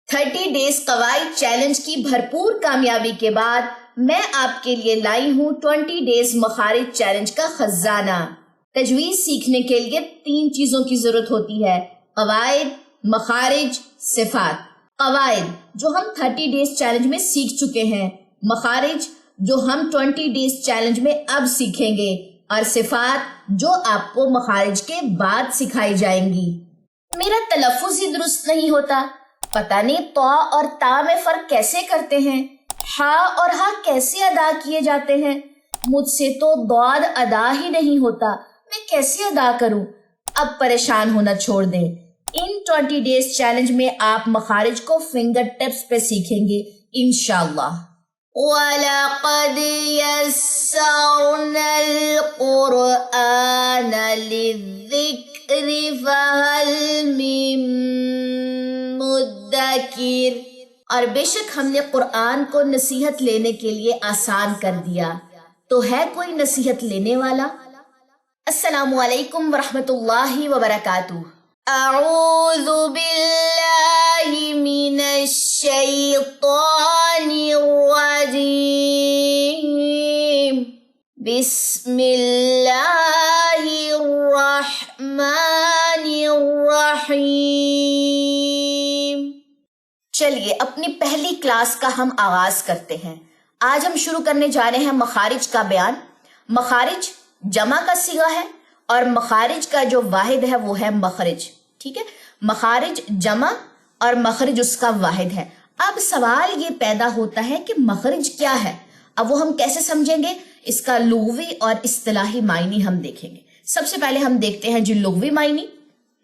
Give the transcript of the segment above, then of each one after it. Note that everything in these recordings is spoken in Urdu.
30 ڈیز قواعد چیلنج کی بھرپور کامیابی کے بعد میں آپ کے لیے لائی ہوں 20 ڈیز مخارج چیلنج کا خزانہ۔ تجویز سیکھنے کے لیے 3 چیزوں کی ضرورت ہوتی ہے: قواعد، مخارج، صفات۔ قواعد جو ہم 30 ڈیز چیلنج میں سیکھ چکے ہیں، مخارج جو ہم 20 ڈیز چیلنج میں اب سیکھیں گے، اور صفات جو آپ کو مخارج کے بعد سکھائی جائیں گی۔ میرا تلفظ ہی درست نہیں ہوتا، پتہ نہیں طا اور تا میں فرق کیسے کرتے ہیں، ہا اور ہا کیسے ادا کیے جاتے ہیں۔ مجھ سے تو ضاد ادا ہی نہیں ہوتا، میں کیسے ادا کروں؟ اب پریشان ہونا چھوڑ دیں، ان 20 ڈیز چیلنج میں آپ مخارج کو فنگر ٹپس پہ سیکھیں گے انشاءاللہ۔ وَلَقَدْ يَسَّرْنَا الْقُرْآنَ لِلذِّكْرِ فَهَلْ مِن مُدَّكِرٍ، اور بے شک ہم نے قرآن کو نصیحت لینے کے لیے آسان کر دیا، تو ہے کوئی نصیحت لینے والا؟ السلام علیکم ورحمۃ اللہ وبرکاتہ۔ اعوذ باللہ من الشیطان الرجیم، بسم اللہ الرحمن الرحیم۔ چلیے اپنی پہلی کلاس کا ہم آغاز کرتے ہیں۔ آج ہم شروع کرنے جا رہے ہیں مخارج کا بیان۔ مخارج جمع کا صیغہ ہے اور مخارج کا جو واحد ہے وہ ہے مخرج، ٹھیک ہے؟ مخارج جمع اور مخرج اس کا واحد ہے۔ اب سوال یہ پیدا ہوتا ہے کہ مخرج کیا ہے؟ اب وہ ہم کیسے سمجھیں گے؟ اس کا لغوی اور اصطلاحی معنی ہم دیکھیں گے۔ سب سے پہلے ہم دیکھتے ہیں جی لغوی معنی۔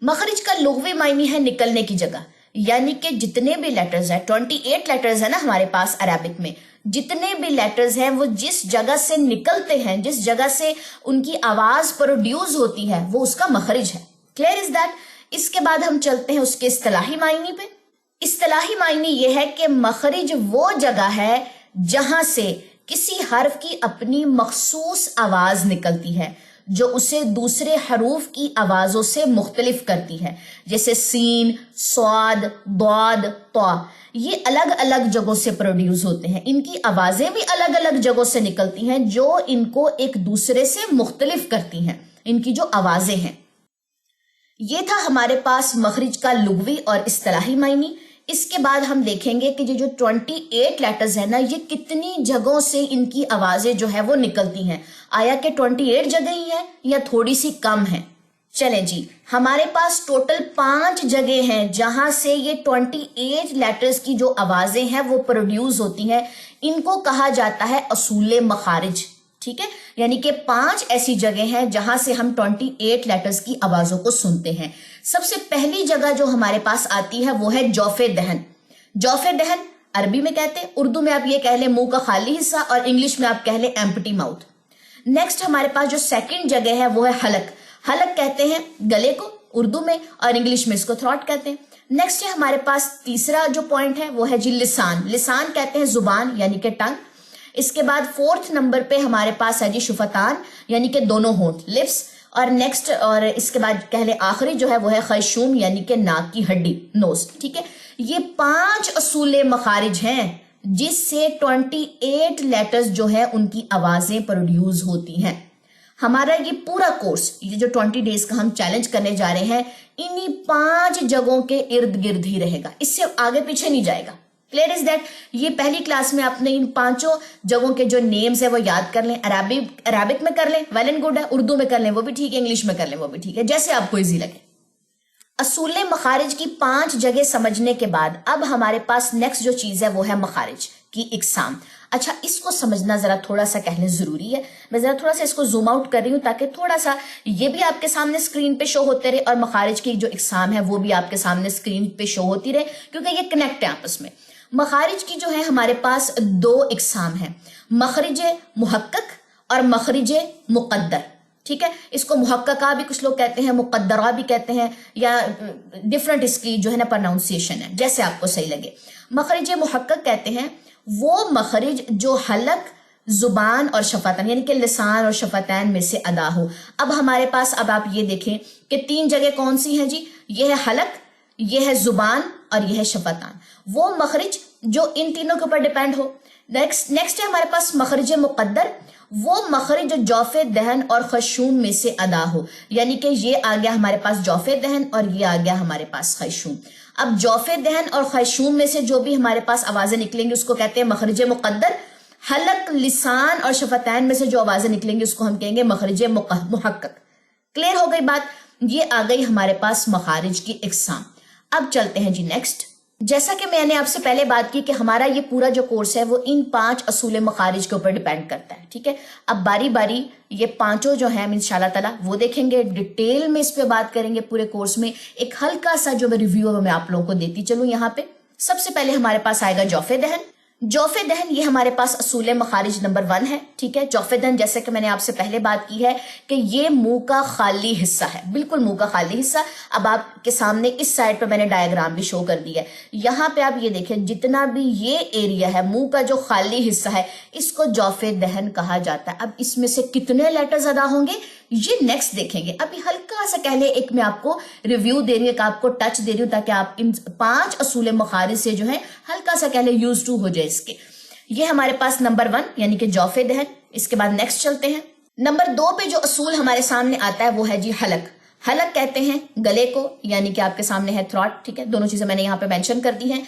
مخرج کا لغوی معنی ہے نکلنے کی جگہ، یعنی کہ جتنے بھی لیٹرز ہیں، 28 لیٹرز ہیں نا ہمارے پاس عربک میں، جتنے بھی لیٹرز ہیں وہ جس جگہ سے نکلتے ہیں، جس جگہ سے ان کی آواز پروڈیوس ہوتی ہے، وہ اس کا مخرج ہے۔ Clear is that? اس کے بعد ہم چلتے ہیں اس کے اصطلاحی معنی پہ۔ اصطلاحی معنی یہ ہے کہ مخرج وہ جگہ ہے جہاں سے کسی حرف کی اپنی مخصوص آواز نکلتی ہے جو اسے دوسرے حروف کی آوازوں سے مختلف کرتی ہے، جیسے سین، صاد، ضاد، طا۔ یہ الگ الگ جگہوں سے پروڈیوس ہوتے ہیں، ان کی آوازیں بھی الگ الگ جگہوں سے نکلتی ہیں جو ان کو ایک دوسرے سے مختلف کرتی ہیں، ان کی جو آوازیں ہیں۔ یہ تھا ہمارے پاس مخرج کا لغوی اور اصطلاحی معنی۔ اس کے بعد ہم دیکھیں گے کہ یہ جو 28 لیٹرز ہیں نا، یہ کتنی جگہوں سے ان کی آوازیں جو ہے وہ نکلتی ہیں۔ آیا کہ 28 جگہ ہی ہیں یا تھوڑی سی کم ہیں؟ چلیں جی، ہمارے پاس ٹوٹل 5 جگہ ہیں جہاں سے یہ 28 لیٹرز کی جو آوازیں ہیں وہ پروڈیوس ہوتی ہیں۔ ان کو کہا جاتا ہے اصول مخارج، ٹھیک ہے؟ یعنی کہ 5 ایسی جگہ ہیں جہاں سے ہم 28 لیٹرز کی آوازوں کو سنتے ہیں۔ سب سے پہلی جگہ جو ہمارے پاس آتی ہے وہ ہے جوف دہن۔ جوف دہن عربی میں کہتے ہیں، اردو میں آپ یہ کہہ لیں منہ کا خالی حصہ، اور انگلش میں آپ کہہ لیں ایمپٹی ماؤتھ۔ نیکسٹ ہمارے پاس جو سیکنڈ جگہ ہے وہ ہے حلق۔ حلق کہتے ہیں گلے کو اردو میں، اور انگلش میں اس کو تھروٹ کہتے ہیں۔ نیکسٹ ہے ہمارے پاس تیسرا جو پوائنٹ ہے وہ ہے جی لسان۔ لسان کہتے ہیں زبان، یعنی کہ ٹنگ۔ اس کے بعد 4تھ نمبر پہ ہمارے پاس ہے جی شفتان، یعنی کہ دونوں ہونٹ، لپس۔ اور نیکسٹ اور اس کے بعد کہہ لیں آخری جو ہے وہ ہے خیشوم، یعنی کہ ناک کی ہڈی، نوز، ٹھیک ہے؟ یہ 5 اصول مخارج ہیں جس سے 28 لیٹرز جو ہے ان کی آوازیں پروڈیوس ہوتی ہیں۔ ہمارا یہ پورا کورس، یہ جو 20 ڈیز کا ہم چیلنج کرنے جا رہے ہیں، انہی 5 جگہوں کے ارد گرد ہی رہے گا، اس سے آگے پیچھے نہیں جائے گا۔ Clear is that? یہ پہلی کلاس میں آپ نے ان 5 جگہوں کے جو نیمز ہیں وہ یاد کر لیں۔ عربک میں کر لیں، ویل اینڈ گڈ ہے، اردو میں کر لیں وہ بھی ٹھیک ہے، انگلش میں کر لیں وہ بھی ٹھیک ہے، جیسے آپ کو ایزی لگے۔ اصول مخارج کی 5 جگہ سمجھنے کے بعد اب ہمارے پاس نیکسٹ جو چیز ہے وہ ہے مخارج کی اقسام۔ اچھا، اس کو سمجھنا ذرا تھوڑا سا کہنے ضروری ہے۔ میں ذرا تھوڑا سا اس کو زوم آؤٹ کر رہی ہوں تاکہ تھوڑا سا یہ بھی آپ کے سامنے اسکرین پہ شو ہوتے رہے، اور مخارج کی جو اقسام ہے وہ بھی آپ کے سامنے اسکرین پہ شو ہوتی رہے، کیونکہ یہ کنیکٹ ہے آپس میں۔ مخارج کی جو ہے ہمارے پاس 2 اقسام ہیں، مخرج محقق اور مخرج مقدر، ٹھیک ہے؟ اس کو محققہ بھی کچھ لوگ کہتے ہیں، مقدرہ بھی کہتے ہیں، یا ڈفرنٹ اس کی جو ہے نا پروناؤنسیشن ہے، جیسے آپ کو صحیح لگے۔ مخرج محقق کہتے ہیں وہ مخرج جو حلق، زبان اور شفتان، یعنی کہ لسان اور شفتین میں سے ادا ہو۔ اب ہمارے پاس اب آپ یہ دیکھیں کہ 3 جگہ کون سی ہیں جی؟ یہ ہے حلق، یہ ہے زبان اور یہ ہے شفتان، وہ مخرج جو ان تینوں کے اوپر ڈیپینڈ ہو۔ نیکسٹ ہے ہمارے پاس مخرج مقدر، وہ مخرج جو جوف دہن اور خیشوم میں سے ادا ہو، یعنی کہ یہ آ گیا ہمارے پاس جوف دہن اور یہ آ گیا ہمارے پاس خیشوم۔ اب جوف دہن اور خیشوم میں سے جو بھی ہمارے پاس آوازیں نکلیں گی اس کو کہتے ہیں مخرج مقدر۔ حلق، لسان اور شفتین میں سے جو آوازیں نکلیں گی اس کو ہم کہیں گے مخرج محقق۔ کلیئر ہو گئی بات؟ یہ آ گئی ہمارے پاس مخارج کی اقسام۔ اب چلتے ہیں جی نیکسٹ۔ جیسا کہ میں نے آپ سے پہلے بات کی کہ ہمارا یہ پورا جو کورس ہے وہ ان 5 اصول مخارج کے اوپر ڈیپینڈ کرتا ہے، ٹھیک ہے۔ اب باری باری یہ پانچوں جو ہیں ہم انشاءاللہ تعالیٰ وہ دیکھیں گے، ڈیٹیل میں اس پہ بات کریں گے پورے کورس میں۔ ایک ہلکا سا جو ریویو میں آپ لوگوں کو دیتی چلوں یہاں پہ۔ سب سے پہلے ہمارے پاس آئے گا جوف دہن۔ جوف دہن یہ ہمارے پاس اصول مخارج نمبر 1 ہے، ٹھیک ہے۔ جوف دہن جیسے کہ میں نے آپ سے پہلے بات کی ہے کہ یہ منہ کا خالی حصہ ہے، بالکل منہ کا خالی حصہ۔ اب آپ کے سامنے اس سائڈ پہ میں نے ڈائیگرام بھی شو کر دی ہے، یہاں پہ آپ یہ دیکھیں جتنا بھی یہ ایریا ہے منہ کا جو خالی حصہ ہے اس کو جوف دہن کہا جاتا ہے۔ اب اس میں سے کتنے لیٹرز ادا ہوں گے یہ نیکسٹ دیکھیں گے۔ ابھی ہلکا سا پہلے ایک میں آپ کو ریویو دے رہی ہوں، آپ کو ٹچ دے رہی ہوں تاکہ آپ ان 5 اصول مخارج سے جو ہے ہلکا سا پہلے یوز ٹو ہو جائے اس کے۔ یہ ہمارے پاس نمبر 1 یعنی کہ جوف دہن۔ اس کے بعد نیکسٹ چلتے ہیں۔ نمبر 2 پہ جو اصول ہمارے سامنے آتا ہے وہ ہے جی حلق۔ حلق کہتے ہیں گلے کو، یعنی کہ آپ کے سامنے ہے تھروٹ، ٹھیک ہے۔ دونوں چیزیں میں نے یہاں پہ مینشن کر دی ہیں،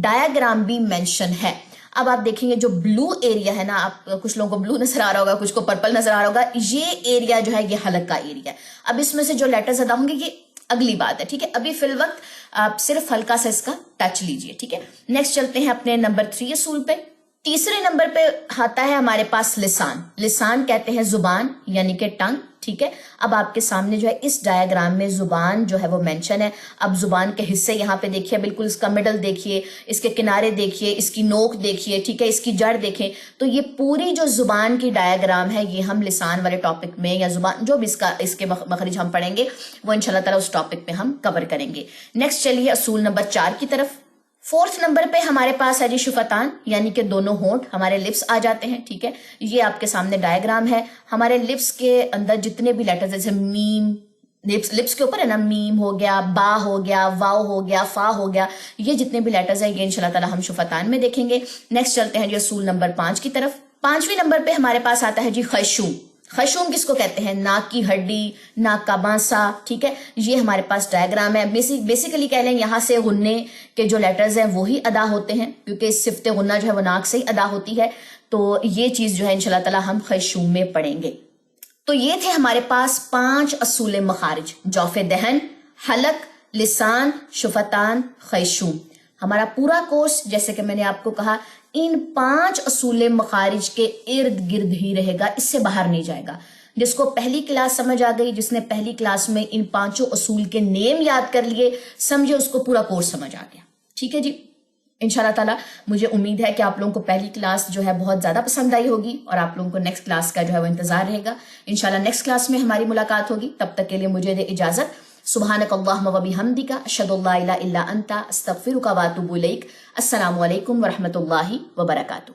ڈایاگرام بھی مینشن ہے۔ اب آپ دیکھیں گے جو بلو ایریا ہے نا، آپ کچھ لوگوں کو بلو نظر آ رہا ہوگا، کچھ کو پرپل نظر آ رہا ہوگا، یہ ایریا جو ہے یہ حلق کا ایریا ہے۔ اب اس میں سے جو لیٹرز ادا ہوں گے یہ اگلی بات ہے، ٹھیک ہے۔ ابھی فی الوقت آپ صرف ہلکا سا اس کا ٹچ لیجئے، ٹھیک ہے۔ نیکسٹ چلتے ہیں اپنے نمبر 3 اصول پہ۔ تیسرے نمبر پہ آتا ہے ہمارے پاس لسان۔ لسان کہتے ہیں زبان یعنی کہ ٹنگ، ٹھیک ہے۔ اب آپ کے سامنے جو ہے اس ڈائیگرام میں زبان جو ہے وہ مینشن ہے۔ اب زبان کے حصے یہاں پہ دیکھیے، بالکل اس کا مڈل دیکھیے، اس کے کنارے دیکھیے، اس کی نوک دیکھیے، ٹھیک ہے، اس کی جڑ دیکھیں۔ تو یہ پوری جو زبان کی ڈائیگرام ہے یہ ہم لسان والے ٹاپک میں یا زبان جو بھی اس کے مخرج ہم پڑھیں گے وہ انشاءاللہ تعالیٰ اس ٹاپک پہ ہم کور کریں گے۔ نیکسٹ چلیے اصول نمبر 4 کی طرف۔ 4 نمبر پہ ہمارے پاس ہے جی شفتان، یعنی کہ دونوں ہونٹ ہمارے لپس آ جاتے ہیں، ٹھیک ہے۔ یہ آپ کے سامنے ڈائیگرام ہے۔ ہمارے لپس کے اندر جتنے بھی لیٹرز جیسے میم، لپس کے اوپر ہے نا، میم ہو گیا، با ہو گیا، واو ہو گیا، فا ہو گیا، یہ جتنے بھی لیٹرز ہیں یہ انشاءاللہ تعالیٰ ہم شفتان میں دیکھیں گے۔ نیکسٹ چلتے ہیں جی اصول نمبر 5 کی طرف۔ 5ویں نمبر پہ ہمارے پاس آتا ہے جی خیشوم۔ خیشوم کس کو کہتے ہیں؟ ناک کی ہڈی، ناک کا بانسا، ٹھیک ہے۔ یہ ہمارے پاس ڈائیگرام ہے۔ بیسیکلی کہہ لیں یہاں سے غنے کے جو لیٹرز ہیں وہی ادا ہوتے ہیں، کیونکہ صفت غنہ جو ہے وہ ناک سے ہی ادا ہوتی ہے۔ تو یہ چیز جو ہے انشاءاللہ تعالیٰ ہم خیشوم میں پڑھیں گے۔ تو یہ تھے ہمارے پاس 5 اصول مخارج، جوف دہن، حلق، لسان، شفتان، خیشوم۔ ہمارا پورا کورس جیسے کہ میں نے آپ کو کہا ان 5 اصول مخارج کے ارد گرد ہی رہے گا، اس سے باہر نہیں جائے گا۔ جس کو پہلی کلاس سمجھ آ گئی، جس نے پہلی کلاس میں ان 5 اصول کے نیم یاد کر لیے، سمجھے اس کو پورا کورس سمجھ آ گیا، ٹھیک ہے جی۔ انشاءاللہ تعالیٰ مجھے امید ہے کہ آپ لوگوں کو پہلی کلاس جو ہے بہت زیادہ پسند آئی ہوگی اور آپ لوگوں کو نیکسٹ کلاس کا جو ہے وہ انتظار رہے گا۔ انشاءاللہ نیکسٹ کلاس میں ہماری ملاقات ہوگی، تب تک کے لیے مجھے دے اجازت۔ سبحانک اللہم و بحمدک، اشہد ان لا الہ الا انت، استغفرک و اتوب الیک۔ السلام علیکم ورحمۃ اللہ وبرکاتہ۔